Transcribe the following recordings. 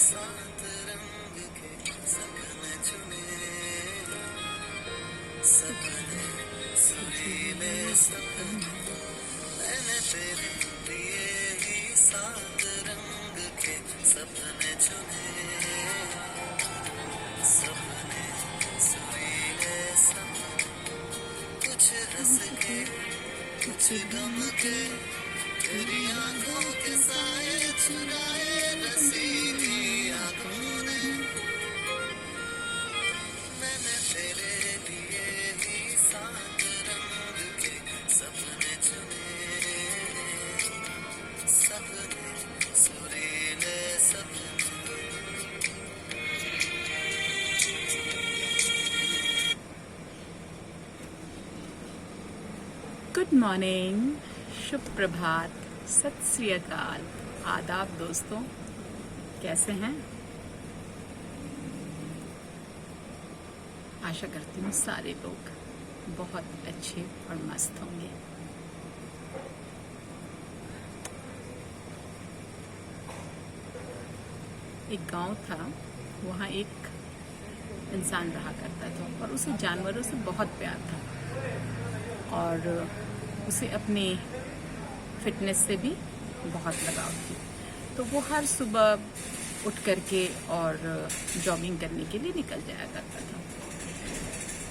सात रंग के सपने चुने, सपने सुरीले सपने, मैंने तेरे लिए ही सात रंग के सपने चुने, सपने सुरीले सपने, कुछ हंस के कुछ गम के, तेरी आंखों के साए चुराए रसीली आंखों ने, मैंने तेरे लिए ही सात रंग के सपने चुने, सपने सुरीले सपने। गुड मॉर्निंग, शुभ प्रभात, सत श्री अकाल, आदाब दोस्तों, कैसे हैं? आशा करती हूँ सारे लोग बहुत अच्छे और मस्त होंगे। एक गांव था, वहाँ एक इंसान रहा करता था और उसे जानवरों से बहुत प्यार था और उसे अपने फिटनेस से भी बहुत लगाव थी। तो वो हर सुबह उठ करके और जॉगिंग करने के लिए निकल जाया करता था।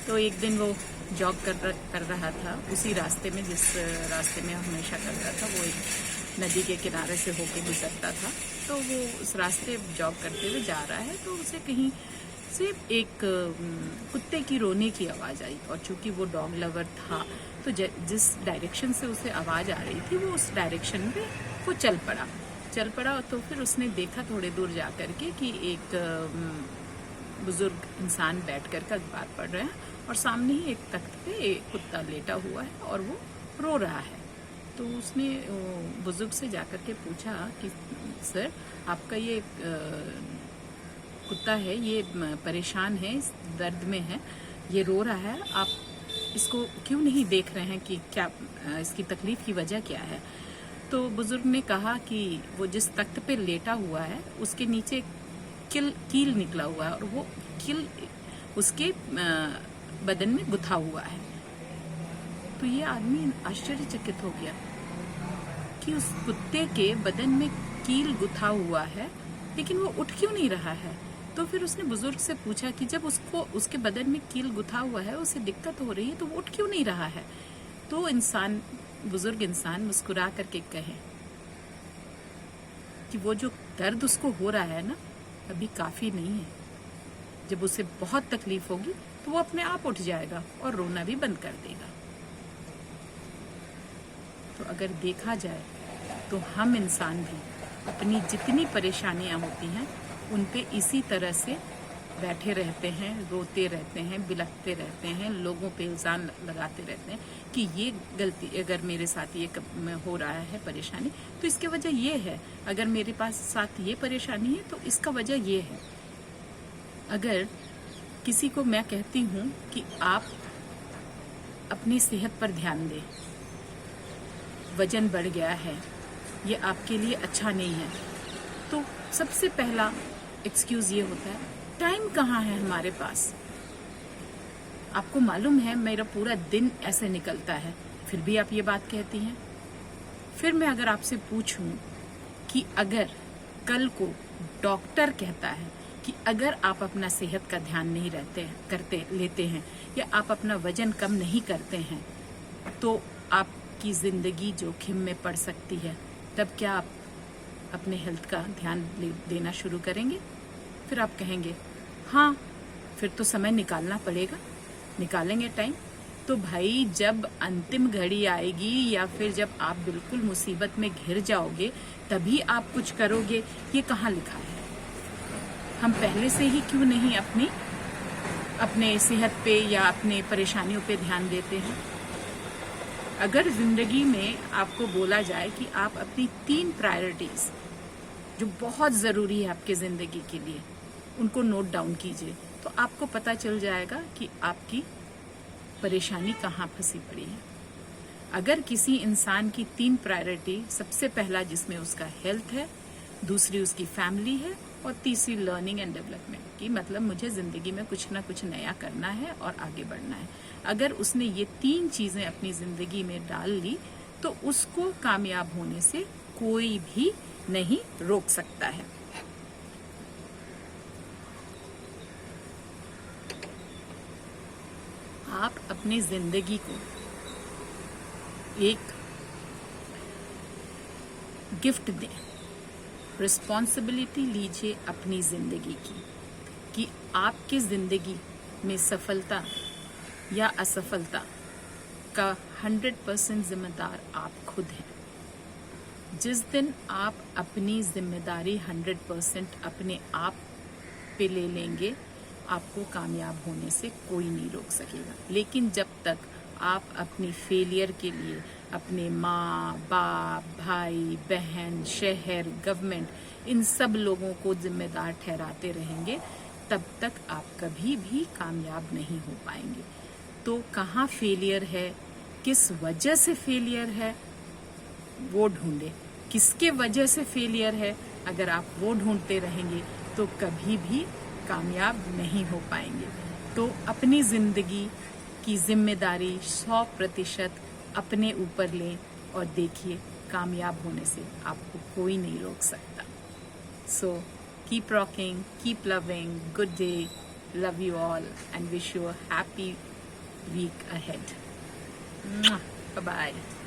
तो एक दिन वो जॉग कर रहा था उसी रास्ते में, जिस रास्ते में हमेशा करता था। वो एक नदी के किनारे से होके गुजरता था। तो वो उस रास्ते जॉग करते हुए जा रहा है, तो उसे कहीं से एक कुत्ते की रोने की आवाज़ आई। और चूंकि वो डॉग लवर था, तो जिस डायरेक्शन से उसे आवाज़ आ रही थी, वो उस डायरेक्शन में वो चल पड़ा। तो फिर उसने देखा थोड़े दूर जा करके कि एक बुजुर्ग इंसान बैठ कर अखबार पढ़ रहे हैं और सामने ही एक तख्त पे एक कुत्ता लेटा हुआ है और वो रो रहा है। तो उसने बुजुर्ग से जाकर के पूछा कि सर, आपका ये कुत्ता है, ये परेशान है, इस दर्द में है, ये रो रहा है, आप इसको क्यों नहीं देख रहे हैं कि क्या इसकी तकलीफ की वजह क्या है? तो बुजुर्ग ने कहा कि वो जिस तख्त पे लेटा हुआ है उसके नीचे कील निकला हुआ है और वो कील उसके बदन में गुथा हुआ है। तो ये आदमी आश्चर्यचकित हो गया कि उस कुत्ते के बदन में कील गुथा हुआ है, लेकिन वो उठ क्यों नहीं रहा है। तो फिर उसने बुजुर्ग से पूछा कि जब उसके बदन में कील गुथा हुआ है, उसे दिक्कत हो रही है, तो वो उठ क्यों नहीं रहा है। तो बुजुर्ग इंसान मुस्कुरा करके कहे कि वो जो दर्द उसको हो रहा है ना, अभी काफी नहीं है। जब उसे बहुत तकलीफ होगी तो वो अपने आप उठ जाएगा और रोना भी बंद कर देगा। तो अगर देखा जाए तो हम इंसान भी अपनी जितनी परेशानियां होती हैं उन पे इसी तरह से बैठे रहते हैं, रोते रहते हैं, बिलखते रहते हैं, लोगों पे इल्ज़ाम लगाते रहते हैं कि ये गलती, अगर मेरे साथ ये हो रहा है परेशानी तो इसकी वजह ये है, अगर मेरे पास साथ ये परेशानी है तो इसका वजह ये है। अगर किसी को मैं कहती हूँ कि आप अपनी सेहत पर ध्यान दें, वजन बढ़ गया है, ये आपके लिए अच्छा नहीं है, तो सबसे पहला एक्सक्यूज ये होता है, टाइम कहाँ है हमारे पास। आपको मालूम है मेरा पूरा दिन ऐसे निकलता है, फिर भी आप ये बात कहती हैं। फिर मैं अगर आपसे पूछूं कि अगर कल को डॉक्टर कहता है कि अगर आप अपना सेहत का ध्यान नहीं लेते हैं या आप अपना वजन कम नहीं करते हैं तो आपकी जिंदगी जोखिम में पड़ सकती है, तब क्या आप अपने हेल्थ का ध्यान देना शुरू करेंगे? फिर आप कहेंगे हाँ, फिर तो समय निकालना पड़ेगा, निकालेंगे टाइम। तो भाई, जब अंतिम घड़ी आएगी या फिर जब आप बिल्कुल मुसीबत में घिर जाओगे तभी आप कुछ करोगे, ये कहाँ लिखा है? हम पहले से ही क्यों नहीं अपने सेहत पे या अपने परेशानियों पे ध्यान देते हैं? अगर जिंदगी में आपको बोला जाए कि आप अपनी 3 प्रायोरिटीज जो बहुत जरूरी है आपके जिंदगी के लिए, उनको नोट डाउन कीजिए, तो आपको पता चल जाएगा कि आपकी परेशानी कहाँ फंसी पड़ी है। अगर किसी इंसान की 3 प्रायोरिटी, सबसे पहला जिसमें उसका हेल्थ है, दूसरी उसकी फैमिली है, और तीसरी लर्निंग एंड डेवलपमेंट की, मतलब मुझे ज़िंदगी में कुछ ना कुछ नया करना है और आगे बढ़ना है। अगर उसने ये 3 चीज़ें अपनी ज़िंदगी में डाल ली तो उसको कामयाब होने से कोई भी नहीं रोक सकता है। आप अपनी ज़िंदगी को एक गिफ्ट दें, रिस्पॉन्सिबिलिटी लीजिए अपनी ज़िंदगी की कि आपकी ज़िंदगी में सफलता या असफलता का 100% जिम्मेदार आप खुद हैं। जिस दिन आप अपनी जिम्मेदारी 100% अपने आप पे ले लेंगे, आपको कामयाब होने से कोई नहीं रोक सकेगा। लेकिन जब तक आप अपनी फेलियर के लिए अपने माँ बाप, भाई बहन, शहर, गवर्नमेंट, इन सब लोगों को जिम्मेदार ठहराते रहेंगे, तब तक आप कभी भी कामयाब नहीं हो पाएंगे। तो कहाँ फेलियर है, किस वजह से फेलियर है, वो ढूंढे। किसके वजह से फेलियर है, अगर आप वो ढूंढते रहेंगे तो कभी भी कामयाब नहीं हो पाएंगे। तो अपनी ज़िंदगी की जिम्मेदारी 100% अपने ऊपर लें और देखिए, कामयाब होने से आपको कोई नहीं रोक सकता। So keep rocking, keep loving, good day, love you all and wish you a happy week ahead. Bye bye.